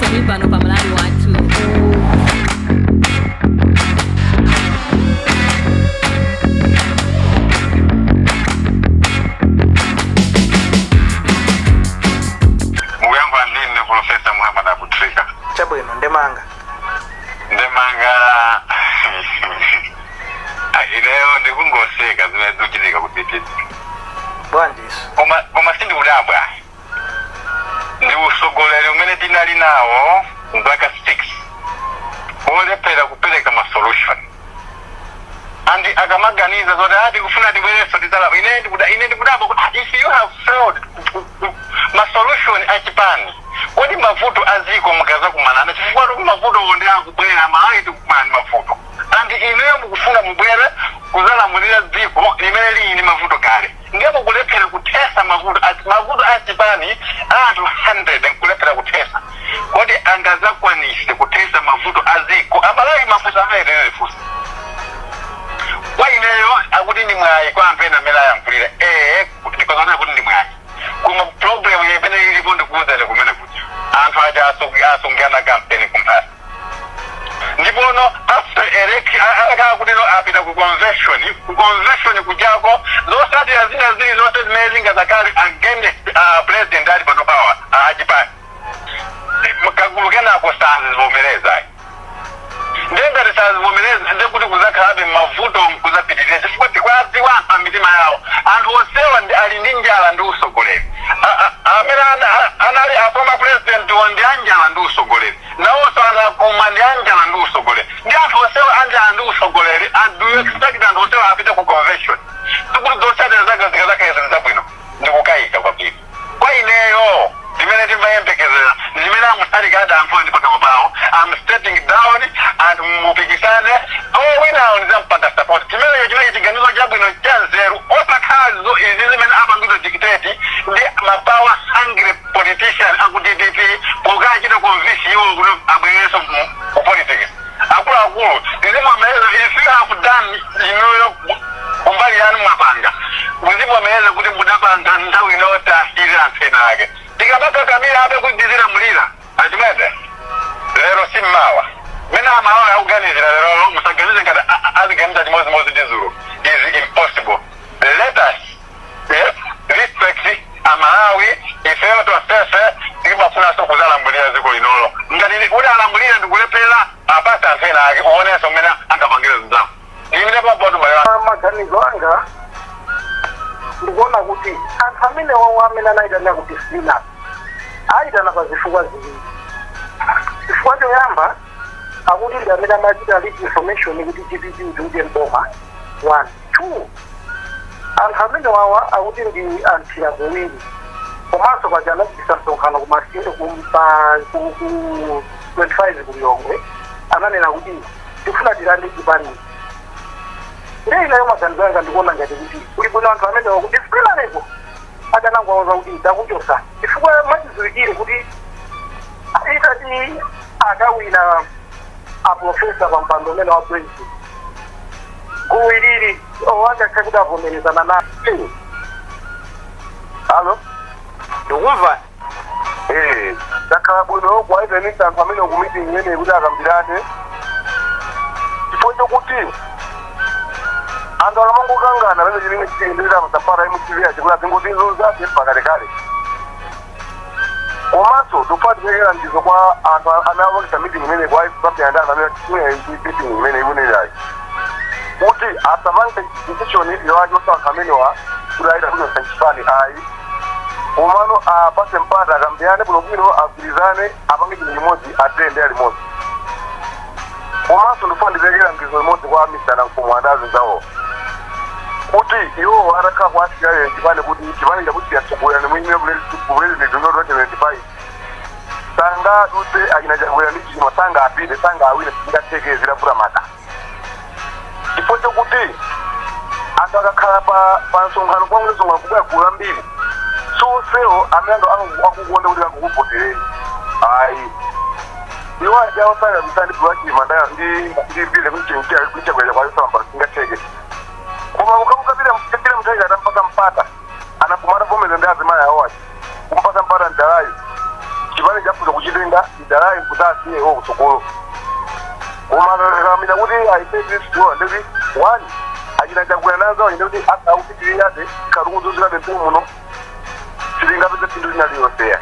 Mr. Mipano Pamela watu. Professor Muhammad Abutrika. Chabwino ndemanga. Ileo ndikungoseka zimezuchitika kutititi. Bwandiso. Koma sindi udabwa. Ndi usogolero umene tinali nawo mpaka 6. Olepera kupereka ma solution. Andi akamaganiza zoti ati kufuna tibwereso titala ine ndikudabwa kuti if you have failed ma solution achipani. Kodi mavuto aziko mukaza kumanana chifukwa kuti mavuto onde akubwera malaiti kumani mavuto. Andi ineyo mukufuna mubwere kuzalamulira dziko limene lili mavuto kale. Ndipo kulephera kuthesa mavuto achipani anthu 100 kulephera kuthesa. Kodi angazakwanise kuthesa mavuto aziko abalai mafuta amene fusa. Kwa ineyo akuti ndi mwayi kwa ampena mela yankulira ndikozana kuti ndi mwayi. Kuma problem yepene ilipo ndikuuzane kumene kuti anthu aja asungana campaign kumpasa. Ndipo no after election kuti no apita ku convention kujako zosati azina zili zose zimezinga zakali against president ali pano power ajipani. Mukagulukena ko stanzi zivomereza. Ndenga zivomereza ndekuti kuzakhabe mavuto kuzapitirira chifukwa tikwaziwa mitima yawo. Anthu onsewa ali ndi njala ndi usogolero. Anali former president ndi anjala ndi usogolero. Nawonso anakoma ndi anjala ndi usogolero. Ndi anthu onsewa anjala ndi usogolero. And do you expect anthu onsewa apite ku convention? Tikuti zosatira zake zikazakayeza nzabwino. Ndikukayika kwabwino. Kwa ineyo ndimene timayembekezera ndimene amusali kada amfo ndipaka pawo. I'm stepping down and mupikisane winawo nizampata support. Chimene chimene chiganizo chabwino chanzeru osakhazo izi zimene apangizo dictate ndi mapower hungry politician akudpp pokachita convince iwo kuti abwereso ku politics. Akulu ndizimwameleza if you have done inuyo kumbali yanu mwapanga muzimwameleza kuti mudapanga nthawi inotasirira mpena ake tikapaka kamira ape kudizira mulira achimete lero simmawa mena amawa yauganizira lero musaganize ngati aziganiza chimozimozi tizulu is impossible. Let us respect amalawi ifeyo twasese tikimafuna so kuzalambulira ziko linolo ngati kuti alambulira ndikulephera apasa amfena ake uoneso mena angapangira zinzamu imene papoto balewa maganizo anga ndikuona kuti anthu amene wawo amene anaitana kuti sina aitana pa zifukwa ziwiri. Chifukwa choyamba akuti ndi amene amachita leak information kuti GPG ndiude mboma 1 2 anthu amene wawa akuti ndi anthu azowiri komanso paja anachitisa msonkhano kumasiro kumpa 25 kuliyongwe ananena kuti tifuna tilande chipani. Ndeilayo maganizo anga ndikuona ngati kuti kuli bwino anthu amene wakuti sipilanepo akanangwaoza kuti ndakuchosa chifukwa machiziwikire kuti itati akawina aprofesa pa mpando umene wa president kuwiriri owakakha kuti avomerezana na alo ndikumva takhala bwino kwaitenisa anthu amene kumiti imene kuti akambirane chifukwa chokuti anthu akamangokangana pene chimene chitendera masapara imuchivira chikuti azingotizuza pakalekale. Komanso tupatitekera ndizo kwa anthu anawakisa meeting imene kwa isapyandana amene meeting imene ikunerayi kuti asapange decision yowachosa anthu amenewa kuti aita kuno sanchifani ayi komano apase mpata akambiyane bwinobwino agwirizane apange chinthu chimodzi atende alimodzi. Komanso ndifuna nditekera ndizo limodzi kwa Mr. Mfumu andazi zawo kuti iwo atakhala kuasikale chipane kuti chipane chakuti yatsogolera nimwene bulezi ndizo 2025 sanga dutse akina chakubwera ndi chino sanga apite sanga awine singathekezera fura mata. Chifukwa chokuti anthu akakhala pa msonkhano kwa msonkhano kubwera mbiri sonsewo amene akukonda kuti akukupotereni ayi iwo ajawo sanga kusandi kuwachima ndaya ndi mbiri kuchakubwera kwayosamba singatheke koma mukamukapira mthenga atampasa mpata anakumata vomeza ndi azimaya awachi kumpasa mpata ndalayo chipane chafuza kuchitenga idalai kutasiye wo kusokolo umakamina kuti aipezisiwa ndeti wani achita chakula nazo ndeti akaupitirirabe kalungu zozikabe muno silingapeza chinthu chinaliyonseya